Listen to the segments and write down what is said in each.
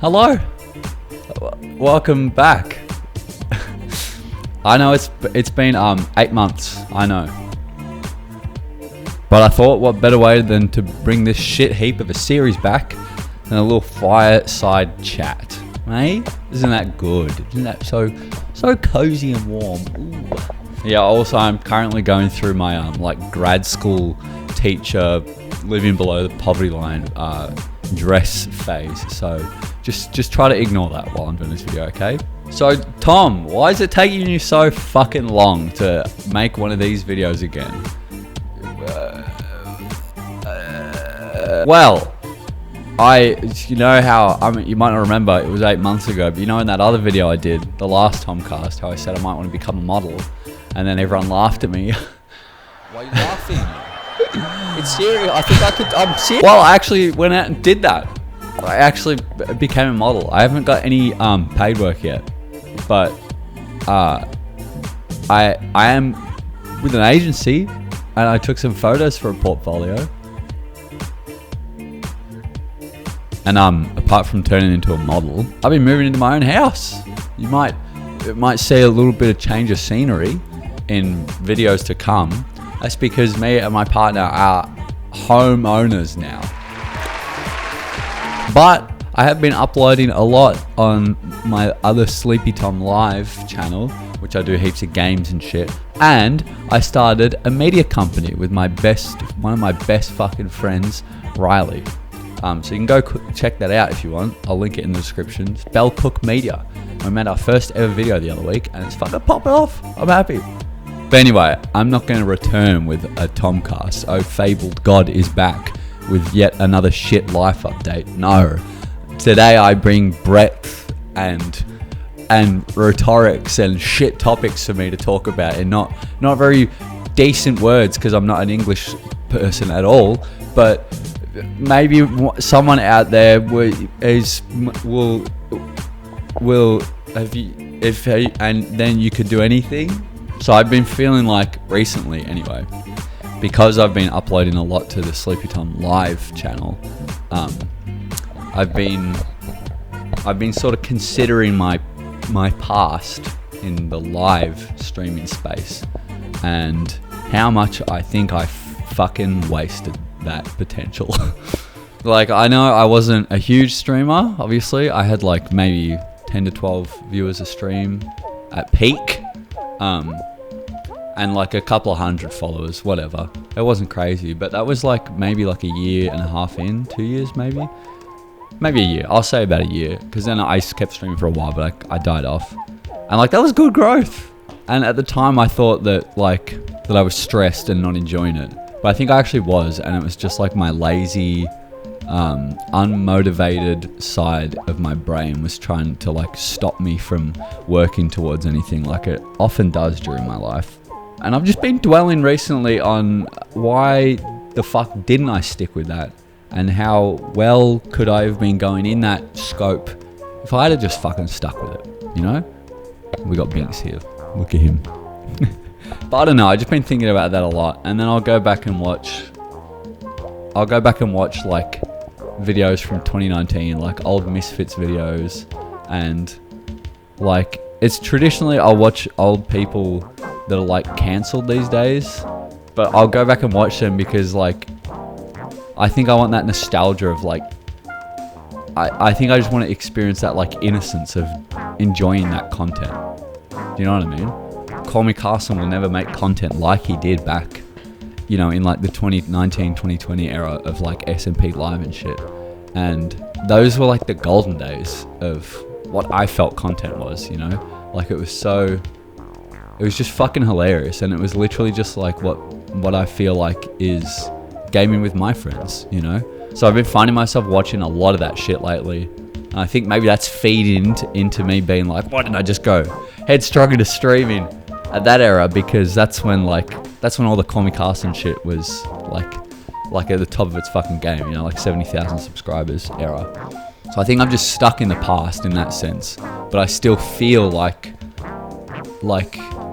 Hello. Welcome back. I know it's been 8 months. I know. But I thought what better way than to bring this shit heap of a series back than a little fireside chat. Hey? Isn't that good? Isn't that so cozy and warm? Ooh. Yeah, also I'm currently going through my grad school teacher living below the poverty line dress phase. So just try to ignore that while I'm doing this video, okay? So Tom, why is it taking you so fucking long to make one of these videos again? Well, you know how, you might not remember, it was 8 months ago, but you know in that other video I did, the last Tomcast, how I said I might want to become a model, and then everyone laughed at me. Why are you laughing? It's serious. I'm serious. Well, I actually went out and did that. I actually became a model. I haven't got any paid work yet, but I am with an agency, and I took some photos for a portfolio. And apart from turning into a model, I've been moving into my own house. It might see a little bit of change of scenery in videos to come. That's because me and my partner are homeowners now. But I have been uploading a lot on my other Sleepy Tom Live channel, which I do heaps of games and shit. And I started a media company with one of my best fucking friends, Riley. So you can go check that out if you want. I'll link it in the description. It's Bell Cook Media. We made our first ever video the other week, and it's fucking popping off. I'm happy. But anyway, I'm not going to return with a Tomcast. Oh, fabled God is back with yet another shit life update. No. Today I bring breadth and rhetorics and shit topics for me to talk about, and not very decent words because I'm not an English person at all, but maybe someone out there will have you, and then you could do anything. So I've been feeling like recently, anyway, because I've been uploading a lot to the Sleepy Tom Live channel. I've been sort of considering my past in the live streaming space and how much I think I fucking wasted that potential. Like, I know I wasn't a huge streamer, obviously. I had like maybe 10 to 12 viewers a stream at peak, and like a couple of hundred followers, whatever. It wasn't crazy, but that was like maybe like a year and a half in, 2 years maybe a year. I'll say about a year, because then I kept streaming for a while, but I died off, and like that was good growth. And at the time I thought that I was stressed and not enjoying it. But I think I actually was, and it was just like my lazy, unmotivated side of my brain was trying to like stop me from working towards anything, like it often does during my life. And I've just been dwelling recently on why the fuck didn't I stick with that, and how well could I have been going in that scope if I had just fucking stuck with it, you know? We got Binks here. Look at him. But I don't know, I've just been thinking about that a lot, and then I'll go back and watch like videos from 2019, like old Misfits videos, and like it's traditionally I'll watch old people that are like cancelled these days, but I'll go back and watch them because like I think I want that nostalgia of like I think I just want to experience that like innocence of enjoying that content. Do you know what I mean? Call Me Carson will never make content like he did back, you know, in like the 2019, 2020 era of like S&P Live and shit. And those were like the golden days of what I felt content was, you know? Like it was just fucking hilarious. And it was literally just like what I feel like is gaming with my friends, you know? So I've been finding myself watching a lot of that shit lately. And I think maybe that's feeding into me being like, why didn't I just go headstrong into streaming at that era? Because that's when all the Call Me Carson shit was like at the top of its fucking game, you know, like 70,000 subscribers era. So I think I'm just stuck in the past in that sense, but I still feel like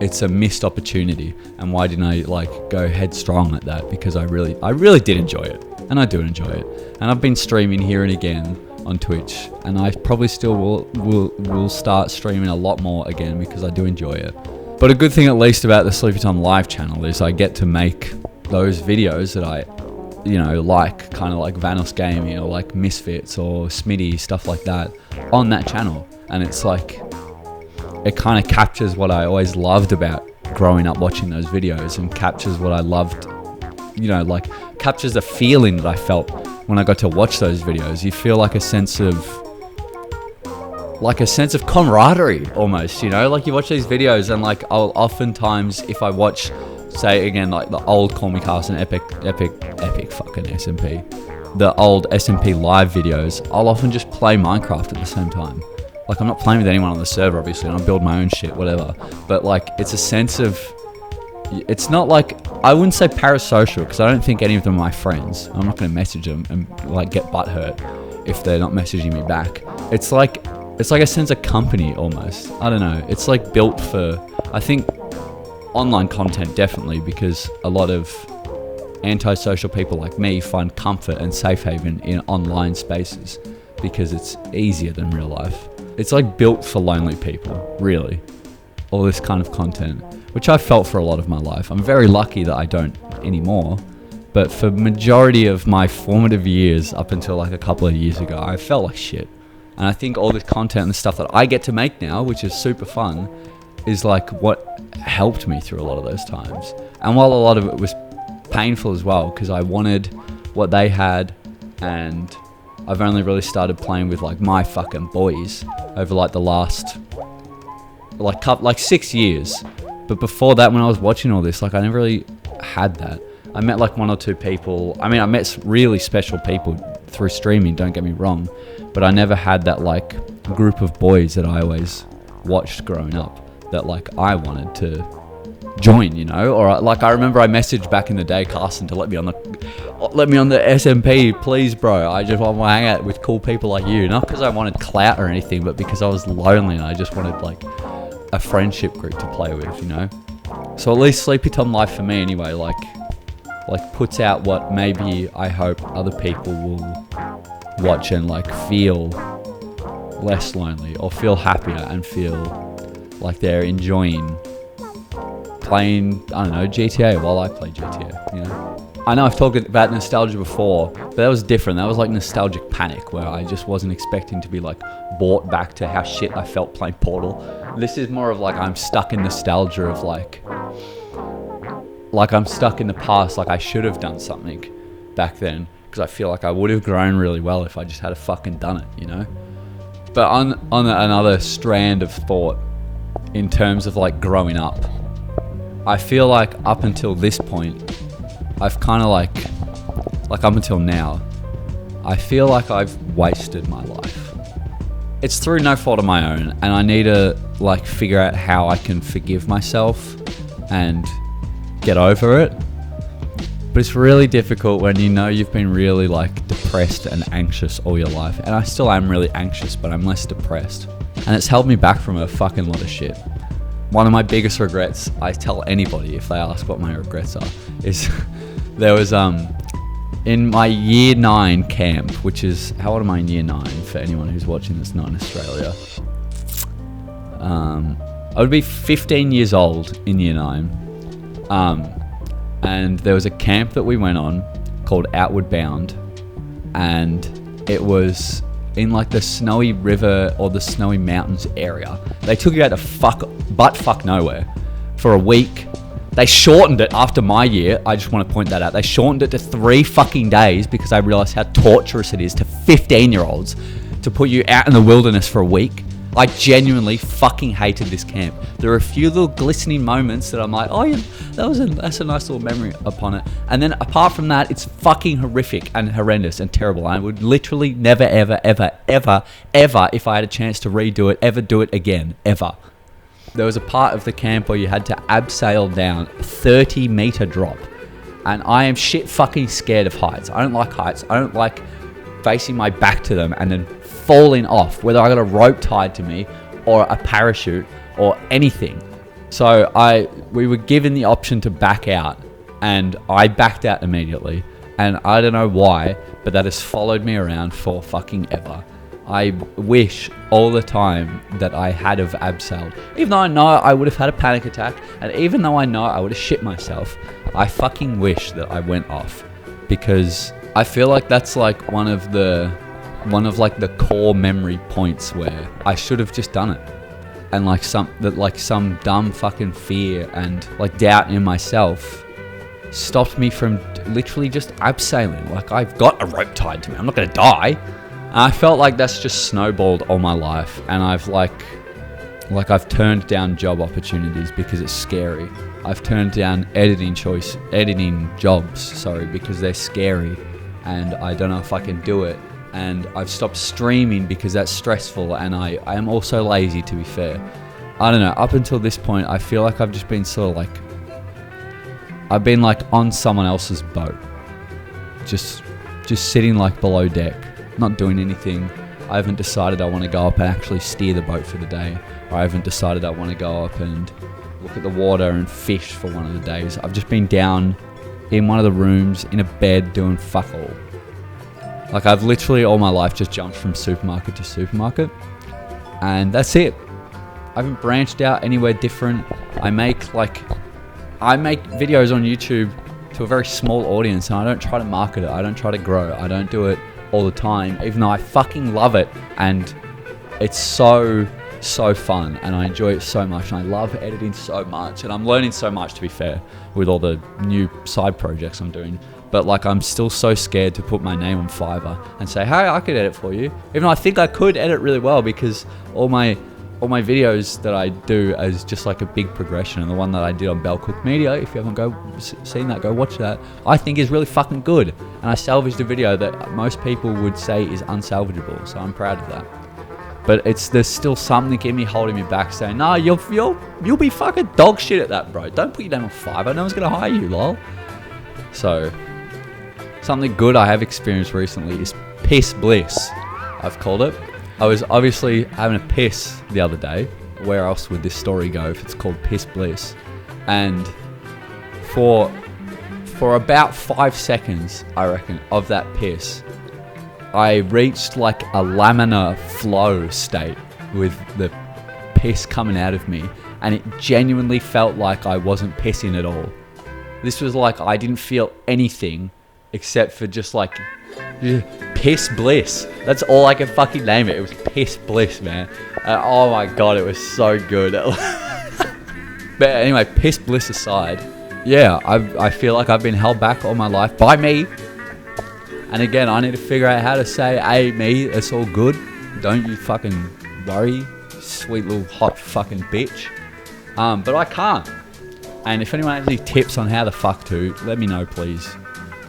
it's a missed opportunity. And why didn't I like go headstrong at that? Because I really did enjoy it, and I do enjoy it. And I've been streaming here and again, on Twitch, and I probably still will start streaming a lot more again because I do enjoy it. But a good thing at least about the Sleepy Time Live channel is I get to make those videos that I, like, kind of like Vanos Gaming or like Misfits or Smitty, stuff like that, on that channel. And it's like, it kind of captures what I always loved about growing up watching those videos, and captures what I loved, like captures the feeling that I felt when I got to watch those videos. You feel like a sense of camaraderie almost, like you watch these videos, and like I'll oftentimes, if I watch, say again, like the old Call Me Carson epic fucking SMP, the old SMP live videos, I'll often just play Minecraft at the same time. Like, I'm not playing with anyone on the server, obviously, and I build my own shit, whatever. But, like, it's a sense of... It's not like... I wouldn't say parasocial, because I don't think any of them are my friends. I'm not going to message them and, like, get butthurt if they're not messaging me back. It's like a sense of company, almost. I don't know. It's, like, built for... I think online content, definitely, because a lot of antisocial people like me find comfort and safe haven in online spaces, because it's easier than real life. It's like built for lonely people, really. All this kind of content, which I felt for a lot of my life. I'm very lucky that I don't anymore, but for majority of my formative years up until like a couple of years ago, I felt like shit. And I think all this content and the stuff that I get to make now, which is super fun, is like what helped me through a lot of those times. And while a lot of it was painful as well, because I wanted what they had, and I've only really started playing with like my fucking boys over like the last like 6 years. But before that, when I was watching all this, like I never really had that. I met like one or two people. I mean, I met really special people through streaming, don't get me wrong, but I never had that like group of boys that I always watched growing up that like I wanted to join, or like I remember I messaged back in the day Carson to let me on the SMP, please, bro. I just want to hang out with cool people like you, not because I wanted clout or anything, but because I was lonely and I just wanted like a friendship group to play with, So at least Sleepy Tom Life for me anyway, like puts out what maybe I hope other people will watch and like feel less lonely or feel happier and feel like they're enjoying playing, I don't know, GTA while I play GTA, I know I've talked about nostalgia before, but that was different. That was like nostalgic panic, where I just wasn't expecting to be like brought back to how shit I felt playing Portal. This is more of like I'm stuck in nostalgia of like I'm stuck in the past, like I should have done something back then, because I feel like I would have grown really well if I just had fucking done it, But on another strand of thought, in terms of like growing up, I feel like up until this point, I've kind of like up until now, I feel like I've wasted my life. It's through no fault of my own, and I need to like figure out how I can forgive myself and get over it. But it's really difficult when you've been really like depressed and anxious all your life. And I still am really anxious, but I'm less depressed. And it's held me back from a fucking lot of shit. One of my biggest regrets, I tell anybody if they ask what my regrets are, is there was in my year 9 camp, which is, how old am I in year 9 for anyone who's watching that's not in Australia? I would be 15 years old in year 9. And there was a camp that we went on called Outward Bound, and it was in like the Snowy River or the Snowy Mountains area. They took you out to butt nowhere for a week. They shortened it after my year. I just want to point that out. They shortened it to 3 fucking days because I realized how torturous it is to 15-year-olds to put you out in the wilderness for a week. I genuinely fucking hated this camp. There were a few little glistening moments that I'm like, oh yeah, that's a nice little memory upon it. And then apart from that, it's fucking horrific and horrendous and terrible. I would literally never, ever, ever, ever, ever, if I had a chance to redo it, ever do it again, ever. There was a part of the camp where you had to abseil down a 30-meter drop. And I am shit fucking scared of heights. I don't like heights. I don't like facing my back to them and then falling off, whether I got a rope tied to me or a parachute or anything. So we were given the option to back out, and I backed out immediately. And I don't know why, but that has followed me around for fucking ever. I wish all the time that I had of abseiled. Even though I know I would have had a panic attack, and even though I know I would have shit myself, I fucking wish that I went off, because I feel like that's like one of the core memory points where I should have just done it, and like some dumb fucking fear and like doubt in myself stopped me from literally just abseiling. Like, I've got a rope tied to me. I'm not gonna die. And I felt like that's just snowballed all my life, and I've I've turned down job opportunities because it's scary. I've turned down editing jobs, because they're scary, and I don't know if I can do it. And I've stopped streaming because that's stressful, and I am also lazy, to be fair. I don't know, up until this point, I feel like I've just been sort of like, I've been like on someone else's boat, just sitting like below deck, not doing anything. I haven't decided I want to go up and actually steer the boat for the day, or I haven't decided I want to go up and look at the water and fish for one of the days. I've just been down in one of the rooms in a bed doing fuck all. Like, I've literally all my life just jumped from supermarket to supermarket, and that's it. I haven't branched out anywhere different. I make videos on YouTube to a very small audience, and I don't try to market it. I don't try to grow. I don't do it all the time, even though I fucking love it, and it's so fun, and I enjoy it so much, and I love editing so much, and I'm learning so much, to be fair, with all the new side projects I'm doing. But like, I'm still so scared to put my name on Fiverr and say, hey, I could edit for you, even though I think I could edit really well, because all my videos that I do is just like a big progression, and the one that I did on Bell Cook Media, if you haven't seen that, go watch that, I think is really fucking good, and I salvaged a video that most people would say is unsalvageable, so I'm proud of that. But there's still something in me holding me back, saying, no, you'll be fucking dog shit at that, bro. Don't put your name on Fiverr, no one's gonna hire you, lol. So, something good I have experienced recently is piss bliss, I've called it. I was obviously having a piss the other day. Where else would this story go if it's called piss bliss? And for about 5 seconds, I reckon, of that piss, I reached like a laminar flow state with the piss coming out of me, and it genuinely felt like I wasn't pissing at all. This was like, I didn't feel anything except for just like piss bliss. That's all I can fucking name it. It was piss bliss, man. Oh my god, it was so good. But anyway, piss bliss aside, yeah, I feel like I've been held back all my life by me. And again, I need to figure out how to say, hey, me, it's all good. Don't you fucking worry, sweet little hot fucking bitch. But I can't. And if anyone has any tips on how the fuck to, let me know, please.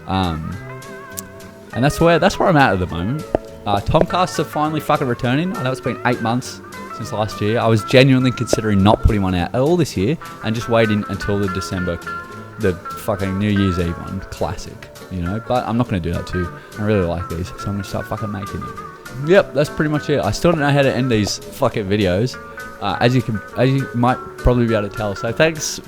And that's where I'm at the moment. Tomcasts are finally fucking returning. I know it's been 8 months since last year. I was genuinely considering not putting one out at all this year and just waiting until the fucking New Year's Eve one, classic, you know. But I'm not going to do that too. I really like these, so I'm going to start fucking making them. Yep, that's pretty much it. I still don't know how to end these fucking videos, as you might probably be able to tell. So thanks